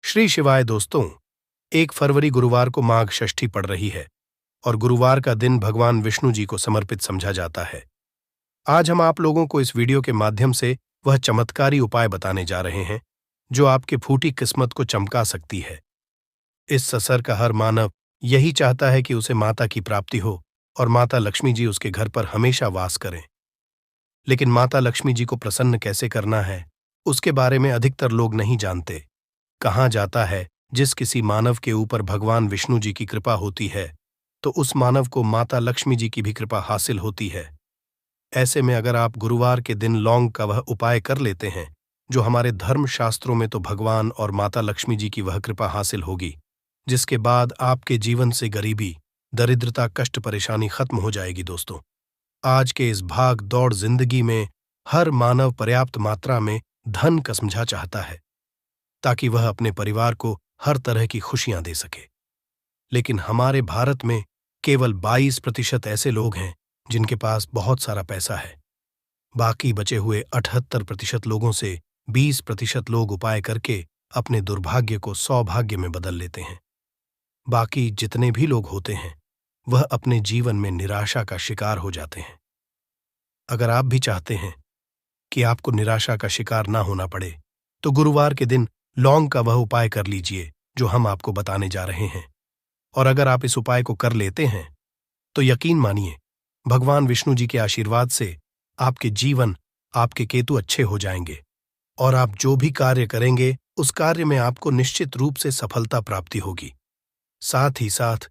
श्री शिवाय दोस्तों। 1 फरवरी गुरुवार को माघ षष्ठी पड़ रही है और गुरुवार का दिन भगवान विष्णु जी को समर्पित समझा जाता है। आज हम आप लोगों को इस वीडियो के माध्यम से वह चमत्कारी उपाय बताने जा रहे हैं जो आपके फूटी किस्मत को चमका सकती है। इस ससर का हर मानव यही चाहता है कि उसे माता की प्राप्ति हो और माता लक्ष्मी जी उसके घर पर हमेशा वास करें। लेकिन माता लक्ष्मी जी को प्रसन्न कैसे करना है, उसके बारे में अधिकतर लोग नहीं जानते। कहा जाता है जिस किसी मानव के ऊपर भगवान विष्णु जी की कृपा होती है तो उस मानव को माता लक्ष्मी जी की भी कृपा हासिल होती है। ऐसे में अगर आप गुरुवार के दिन लौंग का वह उपाय कर लेते हैं जो हमारे धर्म शास्त्रों में, तो भगवान और माता लक्ष्मी जी की वह कृपा हासिल होगी जिसके बाद आपके जीवन से गरीबी, दरिद्रता, कष्ट, परेशानी खत्म हो जाएगी। दोस्तों, आज के इस भाग दौड़ जिंदगी में हर मानव पर्याप्त मात्रा में धन का समझा चाहता है ताकि वह अपने परिवार को हर तरह की खुशियां दे सके। लेकिन हमारे भारत में केवल 22% ऐसे लोग हैं जिनके पास बहुत सारा पैसा है। बाकी बचे हुए 78% लोगों से 20% लोग उपाय करके अपने दुर्भाग्य को सौभाग्य में बदल लेते हैं। बाकी जितने भी लोग होते हैं वह अपने जीवन में निराशा का शिकार हो जाते हैं। अगर आप भी चाहते हैं कि आपको निराशा का शिकार ना होना पड़े तो गुरुवार के दिन लौंग का वह उपाय कर लीजिए जो हम आपको बताने जा रहे हैं। और अगर आप इस उपाय को कर लेते हैं तो यकीन मानिए भगवान विष्णु जी के आशीर्वाद से आपके जीवन, आपके केतु अच्छे हो जाएंगे और आप जो भी कार्य करेंगे उस कार्य में आपको निश्चित रूप से सफलता प्राप्ति होगी। साथ ही साथ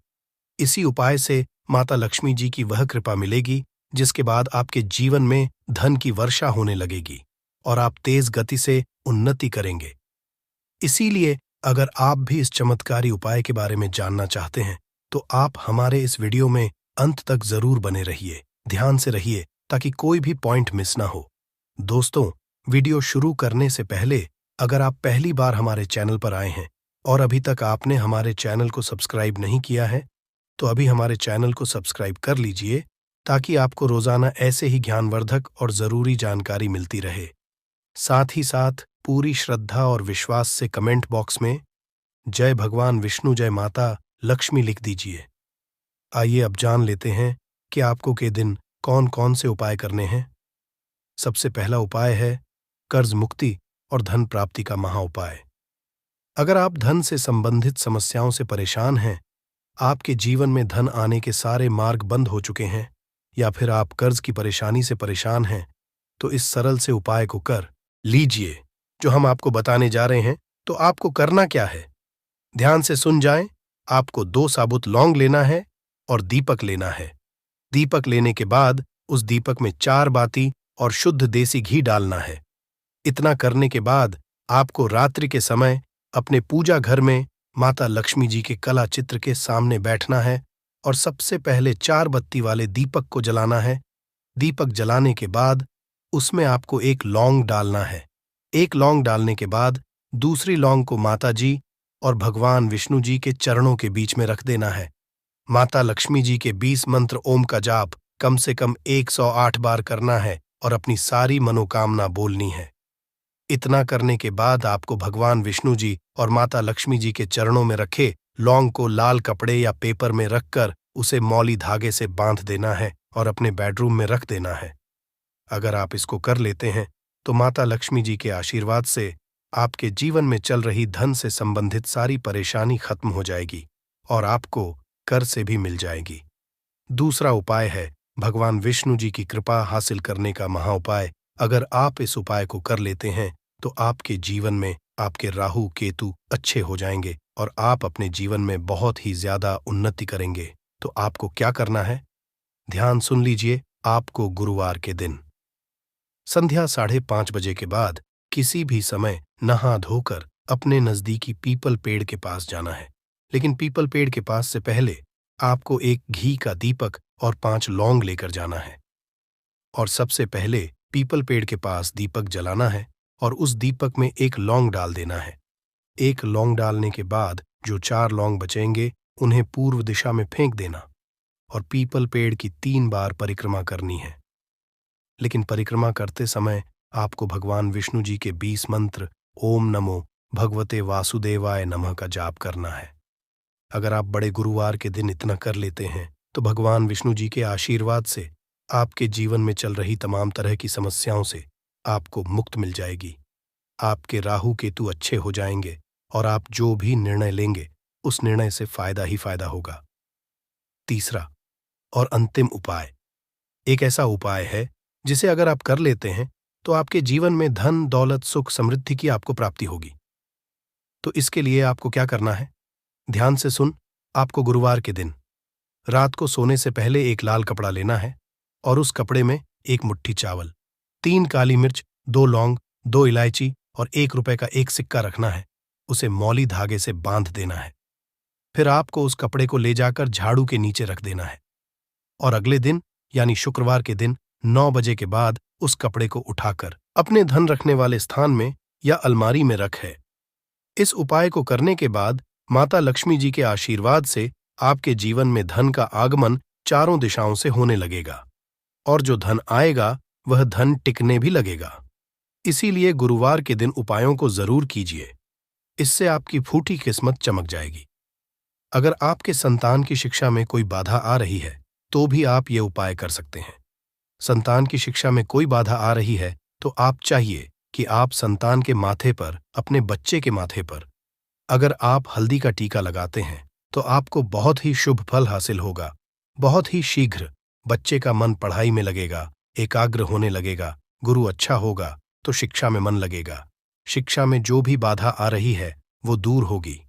इसी उपाय से माता लक्ष्मी जी की वह कृपा मिलेगी जिसके बाद आपके जीवन में धन की वर्षा होने लगेगी और आप तेज गति से उन्नति करेंगे। इसीलिए अगर आप भी इस चमत्कारी उपाय के बारे में जानना चाहते हैं तो आप हमारे इस वीडियो में अंत तक जरूर बने रहिए, ध्यान से रहिए ताकि कोई भी पॉइंट मिस ना हो। दोस्तों, वीडियो शुरू करने से पहले अगर आप पहली बार हमारे चैनल पर आए हैं और अभी तक आपने हमारे चैनल को सब्सक्राइब नहीं किया है तो अभी हमारे चैनल को सब्सक्राइब कर लीजिए ताकि आपको रोजाना ऐसे ही ज्ञानवर्धक और जरूरी जानकारी मिलती रहे। साथ ही साथ पूरी श्रद्धा और विश्वास से कमेंट बॉक्स में जय भगवान विष्णु, जय माता लक्ष्मी लिख दीजिए। आइए अब जान लेते हैं कि आपको के दिन कौन कौन से उपाय करने हैं। सबसे पहला उपाय है कर्ज मुक्ति और धन प्राप्ति का महा उपाय। अगर आप धन से संबंधित समस्याओं से परेशान हैं, आपके जीवन में धन आने के सारे मार्ग बंद हो चुके हैं या फिर आप कर्ज की परेशानी से परेशान हैं तो इस सरल से उपाय को कर लीजिए जो हम आपको बताने जा रहे हैं। तो आपको करना क्या है, ध्यान से सुन जाएं। आपको 2 साबुत लौंग लेना है और दीपक लेना है। दीपक लेने के बाद उस दीपक में 4 बाती और शुद्ध देसी घी डालना है। इतना करने के बाद आपको रात्रि के समय अपने पूजा घर में माता लक्ष्मी जी के कला चित्र के सामने बैठना है और सबसे पहले 4 बत्ती वाले दीपक को जलाना है। दीपक जलाने के बाद उसमें आपको 1 लौंग डालना है। 1 लौंग डालने के बाद दूसरी लौंग को माता जी और भगवान विष्णु जी के चरणों के बीच में रख देना है। माता लक्ष्मी जी के 20 मंत्र ओम का जाप कम से कम 108 बार करना है और अपनी सारी मनोकामना बोलनी है। इतना करने के बाद आपको भगवान विष्णु जी और माता लक्ष्मी जी के चरणों में रखे लौंग को लाल कपड़े या पेपर में रखकर उसे मौली धागे से बांध देना है और अपने बेडरूम में रख देना है। अगर आप इसको कर लेते हैं तो माता लक्ष्मी जी के आशीर्वाद से आपके जीवन में चल रही धन से संबंधित सारी परेशानी खत्म हो जाएगी और आपको कर से भी मिल जाएगी। दूसरा उपाय है भगवान विष्णु जी की कृपा हासिल करने का महा उपाय। अगर आप इस उपाय को कर लेते हैं तो आपके जीवन में आपके राहु केतु अच्छे हो जाएंगे और आप अपने जीवन में बहुत ही ज्यादा उन्नति करेंगे। तो आपको क्या करना है, ध्यान सुन लीजिए। आपको गुरुवार के दिन संध्या 5:30 बजे के बाद किसी भी समय नहा धोकर अपने नजदीकी पीपल पेड़ के पास जाना है। लेकिन पीपल पेड़ के पास से पहले आपको 1 घी का दीपक और 5 लौंग लेकर जाना है और सबसे पहले पीपल पेड़ के पास दीपक जलाना है और उस दीपक में 1 लौंग डाल देना है। 1 लौंग डालने के बाद जो 4 लौंग बचेंगे उन्हें पूर्व दिशा में फेंक देना और पीपल पेड़ की 3 बार परिक्रमा करनी है। लेकिन परिक्रमा करते समय आपको भगवान विष्णु जी के 20 मंत्र ओम नमो भगवते वासुदेवाय नमः का जाप करना है। अगर आप बड़े गुरुवार के दिन इतना कर लेते हैं तो भगवान विष्णु जी के आशीर्वाद से आपके जीवन में चल रही तमाम तरह की समस्याओं से आपको मुक्त मिल जाएगी। आपके राहु केतु अच्छे हो जाएंगे और आप जो भी निर्णय लेंगे उस निर्णय से फायदा ही फायदा होगा। तीसरा और अंतिम उपाय एक ऐसा उपाय है जिसे अगर आप कर लेते हैं तो आपके जीवन में धन, दौलत, सुख, समृद्धि की आपको प्राप्ति होगी। तो इसके लिए आपको क्या करना है? ध्यान से सुन। आपको गुरुवार के दिन रात को सोने से पहले एक लाल कपड़ा लेना है और उस कपड़े में 1 मुट्ठी चावल, 3 काली मिर्च, 2 लौंग, 2 इलायची और 1 रुपए का एक सिक्का रखना है। उसे मौली धागे से बांध देना है। फिर आपको उस कपड़े को ले जाकर झाड़ू के नीचे रख देना है और अगले दिन यानी शुक्रवार के दिन 9 बजे के बाद उस कपड़े को उठाकर अपने धन रखने वाले स्थान में या अलमारी में रख है। इस उपाय को करने के बाद माता लक्ष्मी जी के आशीर्वाद से आपके जीवन में धन का आगमन चारों दिशाओं से होने लगेगा और जो धन आएगा वह धन टिकने भी लगेगा। इसीलिए गुरुवार के दिन उपायों को जरूर कीजिए। इससे आपकी फूटी किस्मत चमक जाएगी। अगर आपके संतान की शिक्षा में कोई बाधा आ रही है तो भी आप ये उपाय कर सकते हैं। संतान की शिक्षा में कोई बाधा आ रही है तो आप चाहिए कि आप संतान के माथे पर, अपने बच्चे के माथे पर अगर आप हल्दी का टीका लगाते हैं तो आपको बहुत ही शुभ फल हासिल होगा। बहुत ही शीघ्र बच्चे का मन पढ़ाई में लगेगा, एकाग्र होने लगेगा। गुरु अच्छा होगा तो शिक्षा में मन लगेगा। शिक्षा में जो भी बाधा आ रही है वो दूर होगी।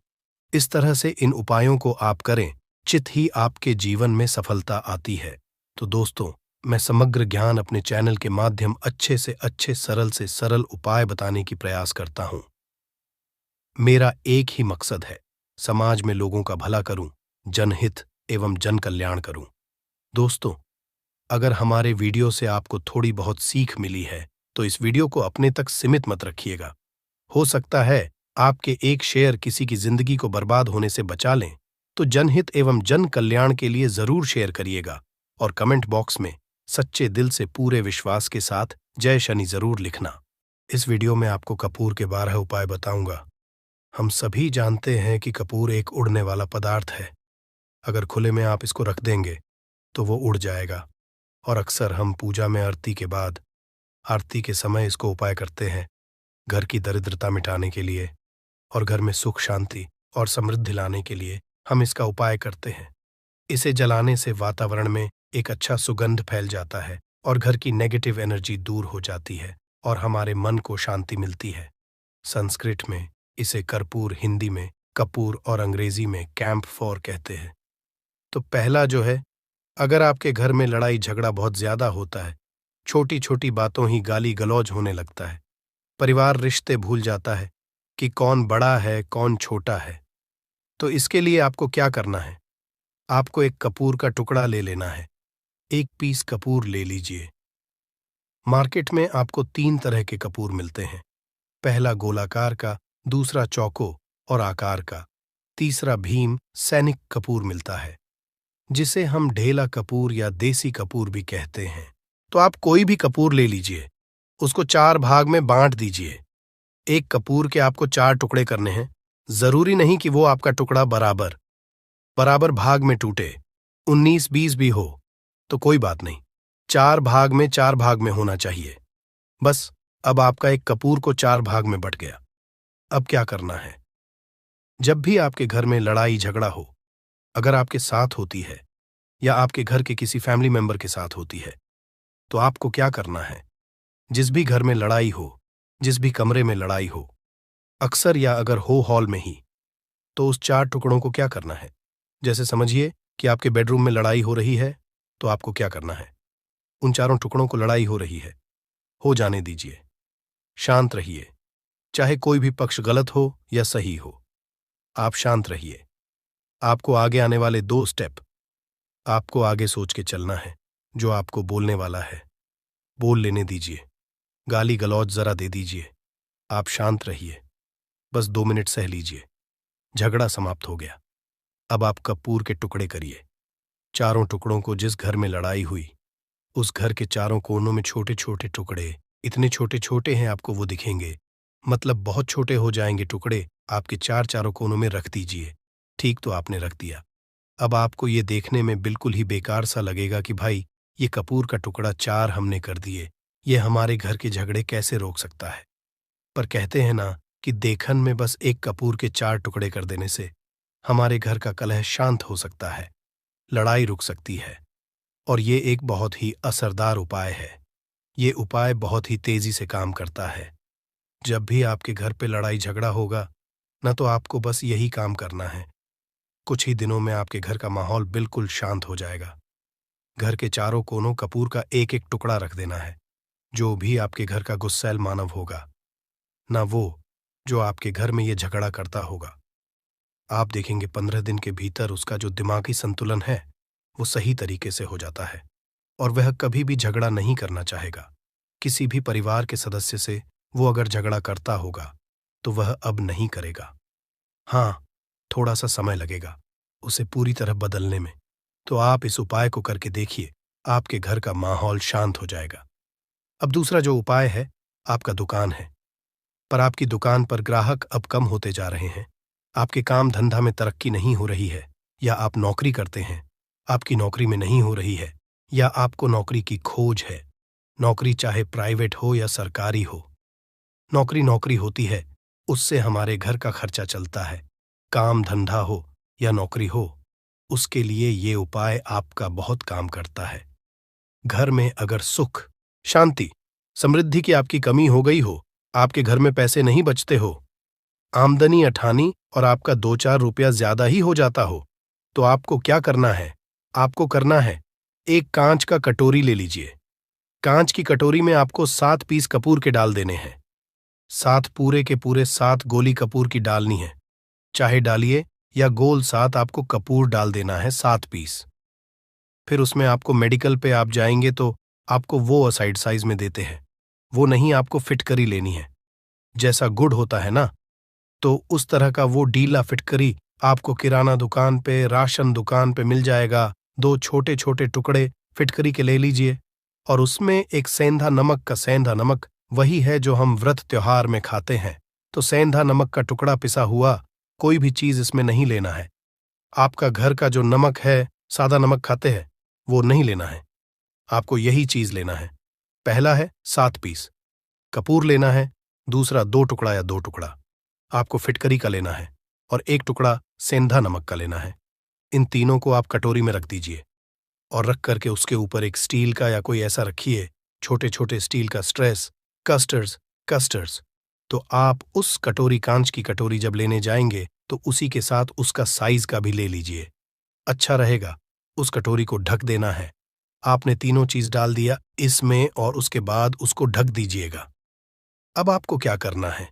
इस तरह से इन उपायों को आप करें, चित ही आपके जीवन में सफलता आती है। तो दोस्तों, मैं समग्र ज्ञान अपने चैनल के माध्यम अच्छे से अच्छे, सरल से सरल उपाय बताने की प्रयास करता हूं। मेरा एक ही मकसद है, समाज में लोगों का भला करूं, जनहित एवं जन कल्याण करूं। दोस्तों, अगर हमारे वीडियो से आपको थोड़ी बहुत सीख मिली है तो इस वीडियो को अपने तक सीमित मत रखिएगा। हो सकता है आपके एक शेयर किसी की जिंदगी को बर्बाद होने से बचा लें, तो जनहित एवं जन कल्याण के लिए जरूर शेयर करिएगा और कमेंट बॉक्स में सच्चे दिल से पूरे विश्वास के साथ जय शनि जरूर लिखना। इस वीडियो में आपको कपूर के 12 उपाय बताऊंगा। हम सभी जानते हैं कि कपूर एक उड़ने वाला पदार्थ है। अगर खुले में आप इसको रख देंगे तो वो उड़ जाएगा और अक्सर हम पूजा में आरती के बाद, आरती के समय इसको उपाय करते हैं घर की दरिद्रता मिटाने के लिए और घर में सुख, शांति और समृद्धि लाने के लिए हम इसका उपाय करते हैं। इसे जलाने से वातावरण में एक अच्छा सुगंध फैल जाता है और घर की नेगेटिव एनर्जी दूर हो जाती है और हमारे मन को शांति मिलती है। संस्कृत में इसे कर्पूर, हिंदी में कपूर और अंग्रेजी में कैंपफॉर कहते हैं। तो पहला जो है, अगर आपके घर में लड़ाई झगड़ा बहुत ज्यादा होता है, छोटी छोटी बातों ही गाली गलौज होने लगता है, परिवार रिश्ते भूल जाता है कि कौन बड़ा है कौन छोटा है, तो इसके लिए आपको क्या करना है? आपको एक कपूर का टुकड़ा ले लेना है। 1 पीस कपूर ले लीजिए। मार्केट में आपको 3 तरह के कपूर मिलते हैं। पहला गोलाकार का, दूसरा चौको और आकार का, तीसरा भीम सैनिक कपूर मिलता है, जिसे हम ढेला कपूर या देसी कपूर भी कहते हैं। तो आप कोई भी कपूर ले लीजिए, उसको 4 भाग में बांट दीजिए। एक कपूर के आपको 4 टुकड़े करने हैं। जरूरी नहीं कि वो आपका टुकड़ा बराबर बराबर भाग में टूटे, 19-20 भी हो तो कोई बात नहीं, 4 भाग में 4 भाग में होना चाहिए। बस अब आपका एक कपूर को 4 भाग में बट गया। अब क्या करना है? जब भी आपके घर में लड़ाई झगड़ा हो, अगर आपके साथ होती है या आपके घर के किसी फैमिली मेंबर के साथ होती है, तो आपको क्या करना है? जिस भी घर में लड़ाई हो, जिस भी कमरे में लड़ाई हो, अक्सर या अगर हो हॉल में ही, तो उस 4 टुकड़ों को क्या करना है? जैसे समझिए कि आपके बेडरूम में लड़ाई हो रही है, तो आपको क्या करना है? उन 4 टुकड़ों को लड़ाई हो रही है, हो जाने दीजिए, शांत रहिए। चाहे कोई भी पक्ष गलत हो या सही हो, आप शांत रहिए। आपको आगे आने वाले 2 स्टेप आपको आगे सोच के चलना है। जो आपको बोलने वाला है बोल लेने दीजिए, गाली गलौज जरा दे दीजिए, आप शांत रहिए, बस 2 मिनट सह लीजिए, झगड़ा समाप्त हो गया। अब आप कपूर के टुकड़े करिए। 4 टुकड़ों को जिस घर में लड़ाई हुई, उस घर के 4 कोनों में छोटे छोटे टुकड़े, इतने छोटे छोटे हैं आपको वो दिखेंगे मतलब बहुत छोटे हो जाएंगे टुकड़े, आपके चारों कोनों में रख दीजिए। ठीक तो आपने रख दिया। अब आपको ये देखने में बिल्कुल ही बेकार सा लगेगा कि भाई ये कपूर का टुकड़ा 4 हमने कर दिए, ये हमारे घर के झगड़े कैसे रोक सकता है। पर कहते हैं ना कि देखन में बस एक कपूर के 4 टुकड़े कर देने से हमारे घर का कलह शांत हो सकता है, लड़ाई रुक सकती है। और ये एक बहुत ही असरदार उपाय है। ये उपाय बहुत ही तेजी से काम करता है। जब भी आपके घर पे लड़ाई झगड़ा होगा न, तो आपको बस यही काम करना है। कुछ ही दिनों में आपके घर का माहौल बिल्कुल शांत हो जाएगा। घर के चारों कोनों कपूर का एक एक टुकड़ा रख देना है। जो भी आपके घर का गुस्सैल मानव होगा, ना वो जो आपके घर में ये झगड़ा करता होगा, आप देखेंगे 15 दिन के भीतर उसका जो दिमागी संतुलन है वो सही तरीके से हो जाता है और वह कभी भी झगड़ा नहीं करना चाहेगा। किसी भी परिवार के सदस्य से वो अगर झगड़ा करता होगा तो वह अब नहीं करेगा। हाँ, थोड़ा सा समय लगेगा उसे पूरी तरह बदलने में। तो आप इस उपाय को करके देखिए, आपके घर का माहौल शांत हो जाएगा। अब दूसरा जो उपाय है, आपका दुकान है। पर आपकी दुकान पर ग्राहक अब कम होते जा रहे हैं। आपके काम धंधा में तरक्की नहीं हो रही है, या आप नौकरी करते हैं, आपकी नौकरी में नहीं हो रही है, या आपको नौकरी की खोज है। नौकरी चाहे प्राइवेट हो या सरकारी हो, नौकरी नौकरी होती है, उससे हमारे घर का खर्चा चलता है। काम धंधा हो या नौकरी हो, उसके लिए ये उपाय आपका बहुत काम करता है। घर में अगर सुख, शांति, समृद्धि की आपकी कमी हो गई हो, आपके घर में पैसे नहीं बचते हो, आमदनी अठानी और आपका 2-4 रुपया ज्यादा ही हो जाता हो, तो आपको क्या करना है? आपको करना है, एक कांच का कटोरी ले लीजिए। कांच की कटोरी में आपको 7 पीस कपूर के डाल देने हैं। 7 पूरे के पूरे 7 गोली कपूर की डालनी है। चाहे डालिए या गोल 7 आपको कपूर डाल देना है, 7 पीस। फिर उसमें आपको मेडिकल पे आप जाएंगे तो आपको वो असाइड साइज में देते हैं, वो नहीं, आपको फिटकरी लेनी है। जैसा गुड़ होता है ना, तो उस तरह का वो डीला फिटकरी आपको किराना दुकान पे, राशन दुकान पे मिल जाएगा। 2 छोटे छोटे टुकड़े फिटकरी के ले लीजिए और उसमें एक सेंधा नमक का, सेंधा नमक वही है जो हम व्रत त्योहार में खाते हैं, तो सेंधा नमक का टुकड़ा पिसा हुआ, कोई भी चीज इसमें नहीं लेना है। आपका घर का जो नमक है, सादा नमक खाते हैं, वो नहीं लेना है, आपको यही चीज लेना है। पहला है 7 पीस कपूर लेना है, दूसरा 2 टुकड़ा या 2 टुकड़ा आपको फिटकरी का लेना है और 1 टुकड़ा सेंधा नमक का लेना है। इन तीनों को आप कटोरी में रख दीजिए और रख करके उसके ऊपर एक स्टील का या कोई ऐसा रखिए, छोटे छोटे स्टील का स्ट्रेस, कस्टर्स। तो आप उस कटोरी, कांच की कटोरी जब लेने जाएंगे तो उसी के साथ उसका साइज का भी ले लीजिए, अच्छा रहेगा। उस कटोरी को ढक देना है। आपने तीनों चीज डाल दिया इसमें और उसके बाद उसको ढक दीजिएगा। अब आपको क्या करना है,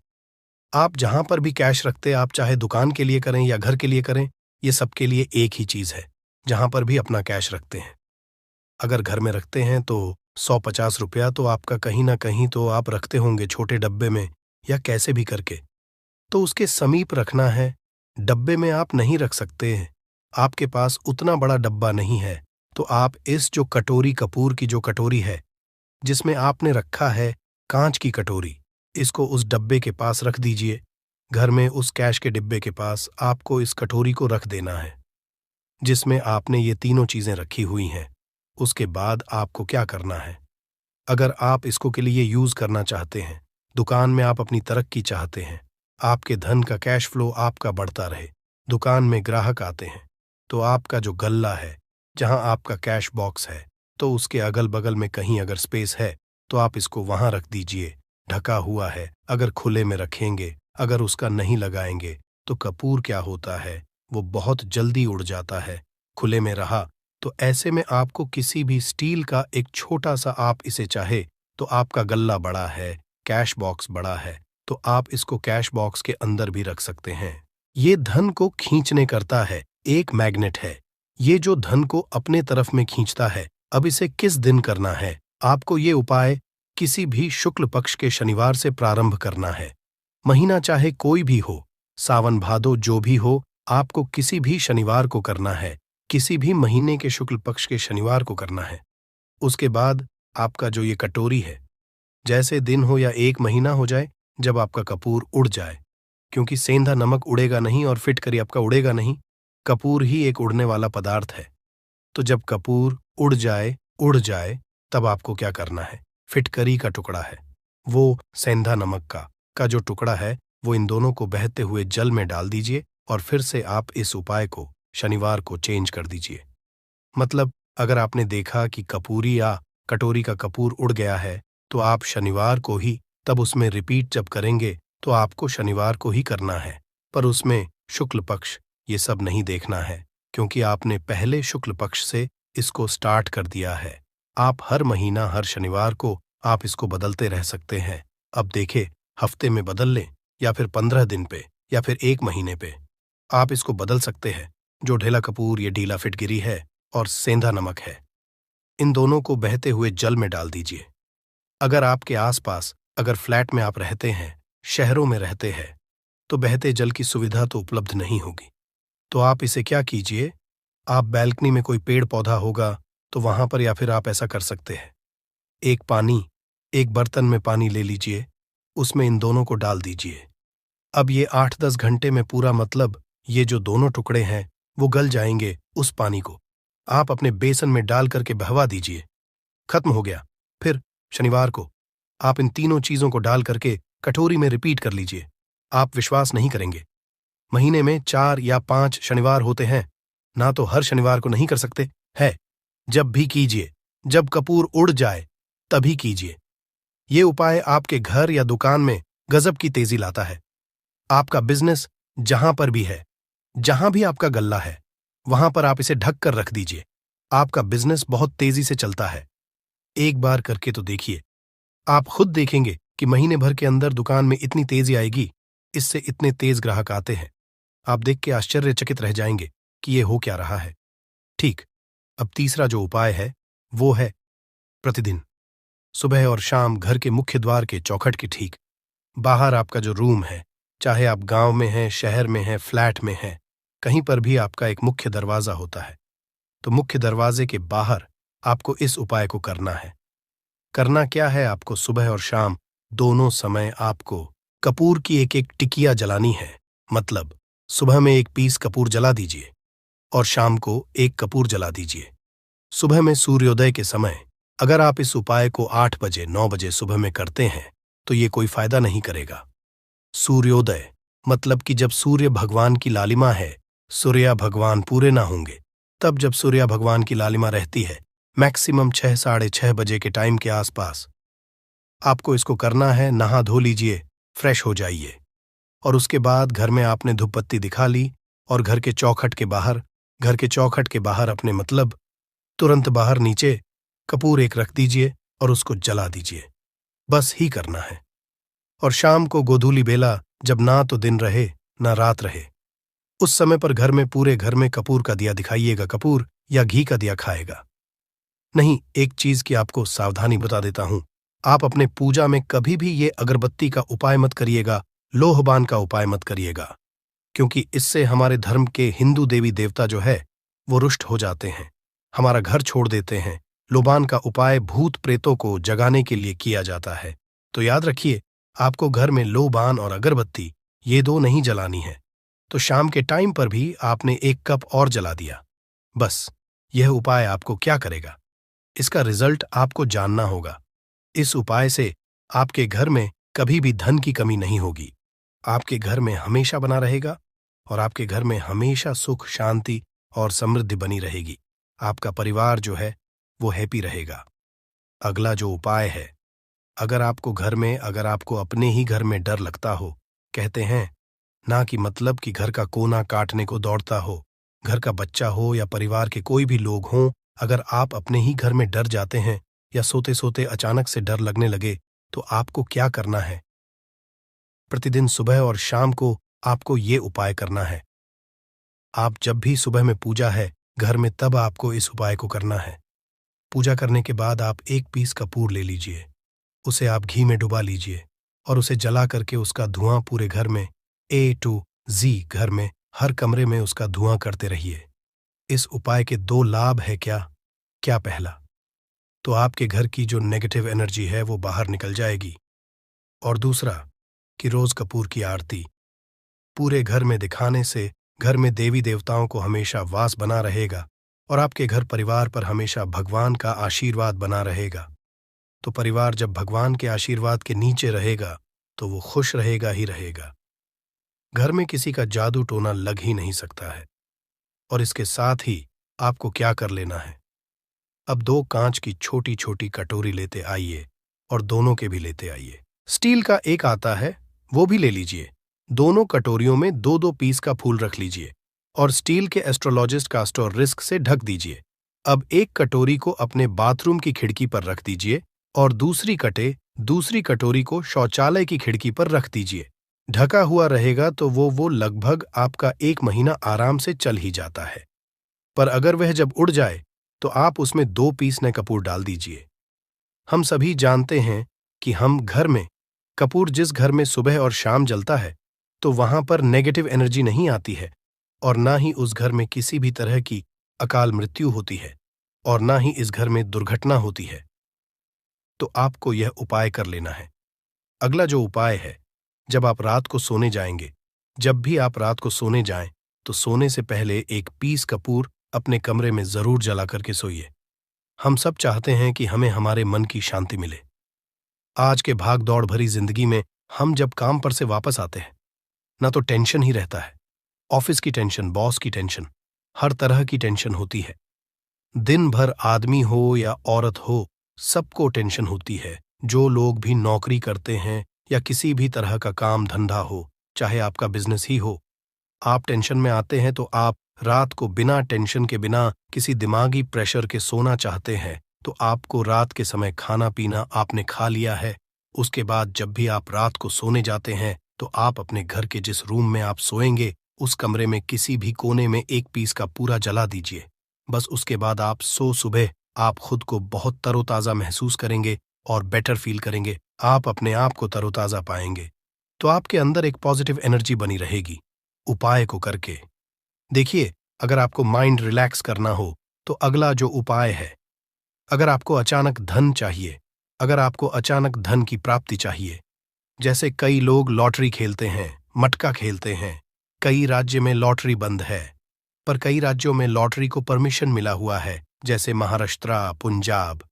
आप जहां पर भी कैश रखते, आप चाहे दुकान के लिए करें या घर के लिए करें, ये सबके लिए एक ही चीज है। जहां पर भी अपना कैश रखते हैं, अगर घर में रखते हैं तो 100-50 रुपया तो आपका कहीं ना कहीं तो आप रखते होंगे, छोटे डब्बे में या कैसे भी करके, तो उसके समीप रखना है। डब्बे में आप नहीं रख सकते हैं, आपके पास उतना बड़ा डब्बा नहीं है, तो आप इस जो कटोरी, कपूर की जो कटोरी है जिसमें आपने रखा है कांच की कटोरी, इसको उस डब्बे के पास रख दीजिए। घर में उस कैश के डिब्बे के पास आपको इस कटोरी को रख देना है जिसमें आपने ये तीनों चीजें रखी हुई हैं। उसके बाद आपको क्या करना है, अगर आप इसको के लिए यूज करना चाहते हैं, दुकान में आप अपनी तरक्की चाहते हैं, आपके धन का कैश फ्लो आपका बढ़ता रहे, दुकान में ग्राहक आते हैं, तो आपका जो गल्ला है, जहां आपका कैश बॉक्स है, तो उसके अगल बगल में कहीं अगर स्पेस है तो आप इसको वहां रख दीजिए। ढका हुआ है, अगर खुले में रखेंगे, अगर उसका नहीं लगाएंगे तो कपूर क्या होता है, वो बहुत जल्दी उड़ जाता है। खुले में रहा तो ऐसे में आपको किसी भी स्टील का एक छोटा सा, आप इसे चाहे तो आपका गल्ला बड़ा है, कैश बॉक्स बड़ा है, तो आप इसको कैश बॉक्स के अंदर भी रख सकते हैं। ये धन को खींचने करता है, एक मैग्नेट है, ये जो धन को अपने तरफ में खींचता है। अब इसे किस दिन करना है, आपको ये उपाय किसी भी शुक्ल पक्ष के शनिवार से प्रारंभ करना है। महीना चाहे कोई भी हो, सावन भादो जो भी हो, आपको किसी भी शनिवार को करना है, किसी भी महीने के शुक्ल पक्ष के शनिवार को करना है। उसके बाद आपका जो ये कटोरी है, जैसे दिन हो या 1 महीना हो जाए, जब आपका कपूर उड़ जाए, क्योंकि सेंधा नमक उड़ेगा नहीं और फिटकरी आपका उड़ेगा नहीं। कपूर ही एक उड़ने वाला पदार्थ है। तो जब कपूर उड़ जाए, तब आपको क्या करना है? फिटकरी का टुकड़ा है, वो सेंधा नमक का जो टुकड़ा है, वो इन दोनों को बहते हुए जल में डाल दीजिए और फिर से आप इस उपाय को शनिवार को चेंज कर दीजिए। मतलब अगर आपने देखा कि कपूरी या कटोरी का कपूर उड़ गया है, तो आप शनिवार को ही तब उसमें रिपीट जब करेंगे तो आपको शनिवार को ही करना है, पर उसमें शुक्ल पक्ष ये सब नहीं देखना है, क्योंकि आपने पहले शुक्ल पक्ष से इसको स्टार्ट कर दिया है। आप हर महीना हर शनिवार को आप इसको बदलते रह सकते हैं। अब देखे, हफ्ते में बदल लें या फिर 15 दिन पे या फिर 1 महीने पे, आप इसको बदल सकते हैं। जो ढेला कपूर ये ढीला फिटगिरी है और सेंधा नमक है, इन दोनों को बहते हुए जल में डाल दीजिए। अगर आपके आसपास, अगर फ्लैट में आप रहते हैं, शहरों में रहते हैं, तो बहते जल की सुविधा तो उपलब्ध नहीं होगी। तो आप इसे क्या कीजिए, आप बैल्कनी में कोई पेड़ पौधा होगा तो वहां पर, या फिर आप ऐसा कर सकते हैं, एक बर्तन में पानी ले लीजिए, उसमें इन दोनों को डाल दीजिए। अब ये 8-10 घंटे में पूरा, मतलब ये जो दोनों टुकड़े हैं वो गल जाएंगे। उस पानी को आप अपने बेसन में डाल करके बहवा दीजिए। खत्म हो गया। फिर शनिवार को आप इन तीनों चीजों को डाल करके कटोरी में रिपीट कर लीजिए। आप विश्वास नहीं करेंगे, महीने में 4 या 5 शनिवार होते हैं ना, तो हर शनिवार को नहीं कर सकते है। जब भी कीजिए, जब कपूर उड़ जाए तभी कीजिए। ये उपाय आपके घर या दुकान में गजब की तेजी लाता है। आपका बिजनेस जहां पर भी है, जहां भी आपका गल्ला है, वहां पर आप इसे ढक कर रख दीजिए। आपका बिजनेस बहुत तेजी से चलता है। एक बार करके तो देखिए, आप खुद देखेंगे कि महीने भर के अंदर दुकान में इतनी तेजी आएगी, इससे इतने तेज ग्राहक आते हैं। आप देख के आश्चर्यचकित रह जाएंगे कि ये हो क्या रहा है। ठीक, अब तीसरा जो उपाय है वो है प्रतिदिन सुबह और शाम घर के मुख्य द्वार के चौखट के ठीक बाहर आपका जो रूम है, चाहे आप गांव में हैं, शहर में हैं, फ्लैट में हैं, कहीं पर भी आपका एक मुख्य दरवाजा होता है। तो मुख्य दरवाजे के बाहर आपको इस उपाय को करना है। करना क्या है, आपको सुबह और शाम दोनों समय आपको कपूर की एक एक टिकिया जलानी है। मतलब सुबह में 1 पीस कपूर जला दीजिए और शाम को 1 कपूर जला दीजिए। सुबह में सूर्योदय के समय अगर आप इस उपाय को 8 बजे 9 बजे सुबह में करते हैं तो ये कोई फायदा नहीं करेगा। सूर्योदय मतलब कि जब सूर्य भगवान की लालिमा है, सूर्य भगवान पूरे ना होंगे, तब जब सूर्य भगवान की लालिमा रहती है, मैक्सिमम 6 साढ़े 6 बजे के टाइम के आसपास आपको इसको करना है। नहा धो लीजिए, फ्रेश हो जाइए, और उसके बाद घर में आपने धूप बत्ती दिखा ली और घर के चौखट के बाहर अपने, मतलब तुरंत बाहर नीचे कपूर 1 रख दीजिए और उसको जला दीजिए। बस ही करना है। और शाम को गोधूली बेला, जब ना तो दिन रहे ना रात रहे, उस समय पर घर में, पूरे घर में कपूर का दिया दिखाइएगा। कपूर या घी का दिया खाएगा नहीं। एक चीज की आपको सावधानी बता देता हूं, आप अपने पूजा में कभी भी ये अगरबत्ती का उपाय मत करिएगा, लोहबान का उपाय मत करिएगा, क्योंकि इससे हमारे धर्म के हिंदू देवी देवता जो है वो रुष्ट हो जाते हैं, हमारा घर छोड़ देते हैं। लोबान का उपाय भूत प्रेतों को जगाने के लिए किया जाता है। तो याद रखिए, आपको घर में लोबान और अगरबत्ती ये 2 नहीं जलानी है। तो शाम के टाइम पर भी आपने 1 कप और जला दिया। बस यह उपाय आपको क्या करेगा, इसका रिजल्ट आपको जानना होगा। इस उपाय से आपके घर में कभी भी धन की कमी नहीं होगी, आपके घर में हमेशा बना रहेगा और आपके घर में हमेशा सुख, शांति और समृद्धि बनी रहेगी। आपका परिवार जो है वो हैप्पी रहेगा। अगला जो उपाय है, अगर आपको अपने ही घर में डर लगता हो, कहते हैं ना कि मतलब कि घर का कोना काटने को दौड़ता हो, घर का बच्चा हो या परिवार के कोई भी लोग हों, अगर आप अपने ही घर में डर जाते हैं या सोते सोते अचानक से डर लगने लगे, तो आपको क्या करना है, प्रतिदिन सुबह और शाम को आपको ये उपाय करना है। आप जब भी सुबह में पूजा है घर में, तब आपको इस उपाय को करना है। पूजा करने के बाद आप 1 पीस कपूर ले लीजिए, उसे आप घी में डुबा लीजिए और उसे जला करके उसका धुआं पूरे घर में, A to Z घर में हर कमरे में उसका धुआं करते रहिए। इस उपाय के 2 लाभ है क्या पहला तो आपके घर की जो नेगेटिव एनर्जी है वो बाहर निकल जाएगी, और दूसरा कि रोज कपूर की आरती पूरे घर में दिखाने से घर में देवी देवताओं को हमेशा वास बना रहेगा और आपके घर परिवार पर हमेशा भगवान का आशीर्वाद बना रहेगा। तो परिवार जब भगवान के आशीर्वाद के नीचे रहेगा तो वो खुश रहेगा ही रहेगा। घर में किसी का जादू टोना लग ही नहीं सकता है। और इसके साथ ही आपको क्या कर लेना है, अब 2 कांच की छोटी छोटी कटोरी लेते आइए और दोनों के भी लेते आइए। स्टील का एक आता है, वो भी ले लीजिए। दोनों कटोरियों में 2-2 पीस का फूल रख लीजिए और स्टील के एस्ट्रोलॉजिस्ट कास्टर रिस्क से ढक दीजिए। अब एक कटोरी को अपने बाथरूम की खिड़की पर रख दीजिए और दूसरी कटोरी को शौचालय की खिड़की पर रख दीजिए। ढका हुआ रहेगा तो वो लगभग आपका 1 महीना आराम से चल ही जाता है। पर अगर वह जब उड़ जाए तो आप उसमें 2 पीस नए कपूर डाल दीजिए। हम सभी जानते हैं कि हम घर में कपूर जिस घर में सुबह और शाम जलता है तो वहां पर नेगेटिव एनर्जी नहीं आती है और ना ही उस घर में किसी भी तरह की अकाल मृत्यु होती है और ना ही इस घर में दुर्घटना होती है। तो आपको यह उपाय कर लेना है। अगला जो उपाय है, जब आप रात को सोने जाएंगे, जब भी आप रात को सोने जाएं तो सोने से पहले 1 पीस कपूर अपने कमरे में जरूर जला करके सोइए। हम सब चाहते हैं कि हमें हमारे मन की शांति मिले। आज के भाग दौड़ भरी जिंदगी में हम जब काम पर से वापस आते हैं ना तो टेंशन ही रहता है। ऑफिस की टेंशन, बॉस की टेंशन, हर तरह की टेंशन होती है। दिन भर आदमी हो या औरत हो, सबको टेंशन होती है। जो लोग भी नौकरी करते हैं या किसी भी तरह का काम धंधा हो, चाहे आपका बिजनेस ही हो, आप टेंशन में आते हैं तो आप रात को बिना टेंशन के, बिना किसी दिमागी प्रेशर के सोना चाहते हैं। तो आपको रात के समय खाना पीना आपने खा लिया है। उसके बाद जब भी आप रात को सोने जाते हैं तो आप अपने घर के जिस रूम में आप सोएंगे उस कमरे में किसी भी कोने में 1 पीस का पूरा जला दीजिए। बस उसके बाद आप सुबह आप खुद को बहुत तरोताज़ा महसूस करेंगे और बेटर फील करेंगे। आप अपने आप को तरोताज़ा पाएंगे तो आपके अंदर एक पॉजिटिव एनर्जी बनी रहेगी। उपाय को करके देखिए। अगर आपको माइंड रिलैक्स करना हो तो अगला जो उपाय है, अगर आपको अचानक धन चाहिए, अगर आपको अचानक धन की प्राप्ति चाहिए, जैसे कई लोग लॉटरी खेलते हैं, मटका खेलते हैं। कई राज्य में लॉटरी बंद है पर कई राज्यों में लॉटरी को परमिशन मिला हुआ है, जैसे महाराष्ट्र, पंजाब,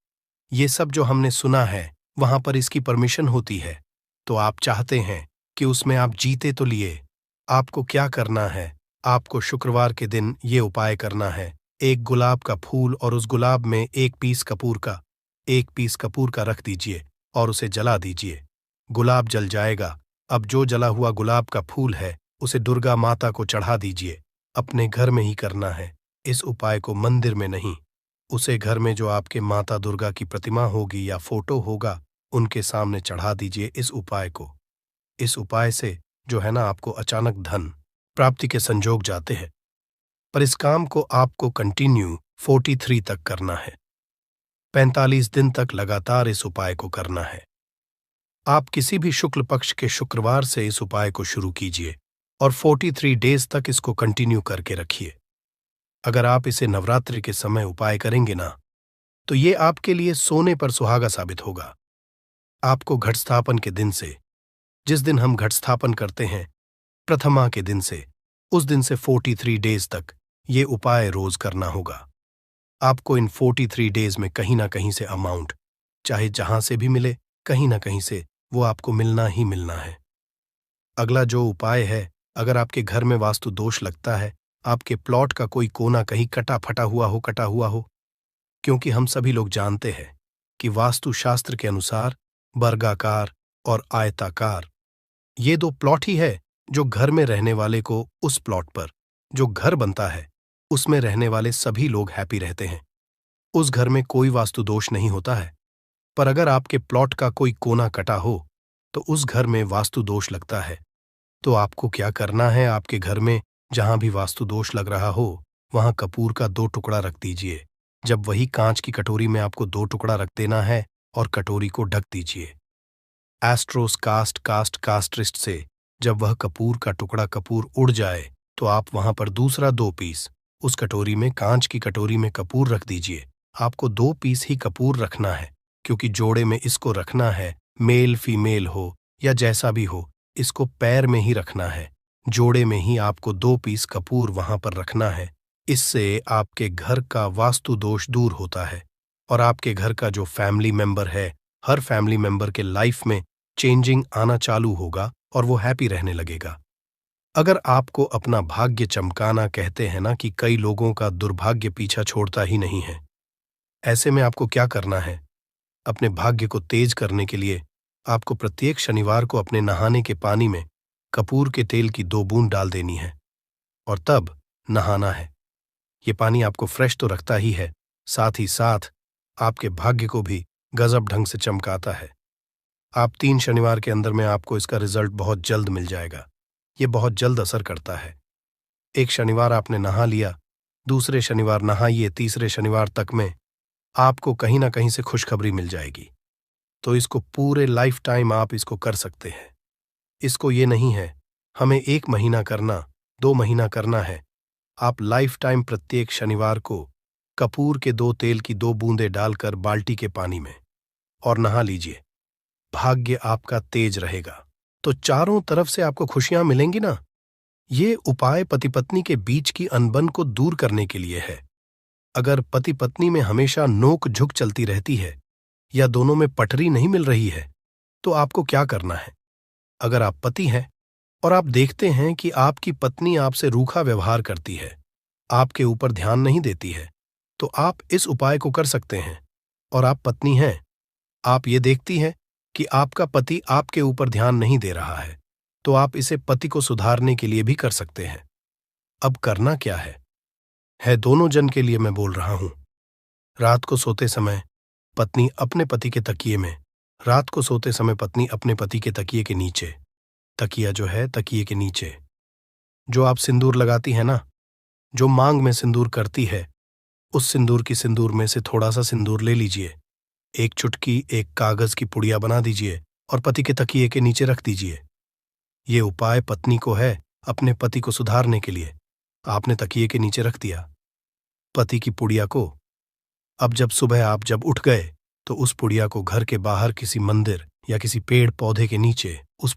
ये सब जो हमने सुना है वहां पर इसकी परमिशन होती है। तो आप चाहते हैं कि उसमें आप जीते तो लिए। आपको क्या करना है, आपको शुक्रवार के दिन ये उपाय करना है। 1 गुलाब का फूल और उस गुलाब में 1 पीस कपूर का रख दीजिए और उसे जला दीजिए। गुलाब जल जाएगा। अब जो जला हुआ गुलाब का फूल है उसे दुर्गा माता को चढ़ा दीजिए। अपने घर में ही करना है। इस उपाय को मंदिर में नहीं, उसे घर में जो आपके माता दुर्गा की प्रतिमा होगी या फोटो होगा उनके सामने चढ़ा दीजिए इस उपाय को। इस उपाय से जो है ना, आपको अचानक धन प्राप्ति के संजोग जाते हैं। पर इस काम को आपको कंटिन्यू 43 तक करना है। 45 दिन तक लगातार इस उपाय को करना है। आप किसी भी शुक्ल पक्ष के शुक्रवार से इस उपाय को शुरू कीजिए और 43 डेज तक इसको कंटिन्यू करके रखिए। अगर आप इसे नवरात्रि के समय उपाय करेंगे ना तो ये आपके लिए सोने पर सुहागा साबित होगा। आपको घट स्थापन के दिन से, जिस दिन हम घट स्थापन करते हैं, प्रथमा के दिन से, उस दिन से 43 डेज तक ये उपाय रोज करना होगा। आपको इन 43 डेज में कहीं ना कहीं से अमाउंट, चाहे जहां से भी मिले, कहीं ना कहीं से वो आपको मिलना ही मिलना है। अगला जो उपाय है, अगर आपके घर में वास्तु दोष लगता है, आपके प्लॉट का कोई कोना कहीं कटा हुआ हो, क्योंकि हम सभी लोग जानते हैं कि वास्तु शास्त्र के अनुसार वर्गाकार और आयताकार ये 2 प्लॉट ही है जो घर में रहने वाले को, उस प्लॉट पर जो घर बनता है उसमें रहने वाले सभी लोग हैप्पी रहते हैं। उस घर में कोई वास्तु दोष नहीं होता है। पर अगर आपके प्लॉट का कोई कोना कटा हो तो उस घर में वास्तु दोष लगता है। तो आपको क्या करना है, आपके घर में जहां भी वास्तु दोष लग रहा हो वहां कपूर का 2 टुकड़ा रख दीजिए। जब वही कांच की कटोरी में आपको 2 टुकड़ा रख देना है और कटोरी को ढक दीजिए। एस्ट्रोस कास्ट्रिस्ट से जब वह कपूर का टुकड़ा कपूर उड़ जाए तो आप वहां पर दूसरा 2 पीस उस कटोरी में, कांच की कटोरी में कपूर रख दीजिए। आपको 2 पीस ही कपूर रखना है क्योंकि जोड़े में इसको रखना है, मेल फीमेल हो या जैसा भी हो, इसको पैर में ही रखना है, जोड़े में ही आपको 2 पीस कपूर वहां पर रखना है। इससे आपके घर का वास्तु दोष दूर होता है और आपके घर का जो फैमिली मेंबर है, हर फैमिली मेंबर के लाइफ में चेंजिंग आना चालू होगा और वो हैप्पी रहने लगेगा। अगर आपको अपना भाग्य चमकाना कहते हैं ना कि कई लोगों का दुर्भाग्य पीछा छोड़ता ही नहीं है। ऐसे में आपको क्या करना है? अपने भाग्य को तेज करने के लिए आपको प्रत्येक शनिवार को अपने नहाने के पानी में कपूर के तेल की 2 बूंद डाल देनी है और तब नहाना है। ये पानी आपको फ्रेश तो रखता ही है, साथ ही साथ आपके भाग्य को भी गजब ढंग से चमकाता है। आप 3 शनिवार के अंदर में आपको इसका रिजल्ट बहुत जल्द मिल जाएगा। ये बहुत जल्द असर करता है। एक शनिवार आपने नहा लिया, दूसरे शनिवार नहाइए, तीसरे शनिवार तक में आपको कहीं ना कहीं से खुशखबरी मिल जाएगी। तो इसको पूरे लाइफ टाइम आप इसको कर सकते हैं। इसको ये नहीं है हमें 1 महीना करना, 2 महीना करना है। आप लाइफ टाइम प्रत्येक शनिवार को कपूर के 2 तेल की 2 बूंदें डालकर बाल्टी के पानी में और नहा लीजिए। भाग्य आपका तेज रहेगा तो चारों तरफ से आपको खुशियां मिलेंगी ना। ये उपाय पति पत्नी के बीच की अनबन को दूर करने के लिए है। अगर पति पत्नी में हमेशा नोक झुक चलती रहती है या दोनों में पटरी नहीं मिल रही है तो आपको क्या करना है? अगर आप पति हैं और आप देखते हैं कि आपकी पत्नी आपसे रूखा व्यवहार करती है, आपके ऊपर ध्यान नहीं देती है, तो आप इस उपाय को कर सकते हैं। और आप पत्नी हैं, आप ये देखती हैं कि आपका पति आपके ऊपर ध्यान नहीं दे रहा है, तो आप इसे पति को सुधारने के लिए भी कर सकते हैं। अब करना क्या है दोनों जन के लिए मैं बोल रहा हूं। रात को सोते समय पत्नी अपने पति के तकिए में, रात को सोते समय पत्नी अपने पति के तकिए के नीचे, तकिया जो है तकिए के नीचे, जो आप सिंदूर लगाती है ना, जो मांग में सिंदूर करती है, उस सिंदूर की सिंदूर में से थोड़ा सा सिंदूर ले लीजिए, एक चुटकी एक कागज की पुड़िया बना दीजिए और पति के तकिए के नीचे रख दीजिए। ये उपाय पत्नी को है अपने पति को सुधारने के लिए। आपने तकिए के नीचे रख दिया पति की पुड़िया को। अब जब सुबह आप जब उठ गए तो उस पुड़िया को घर के बाहर किसी मंदिर या किसी पेड़ पौधे के नीचे उस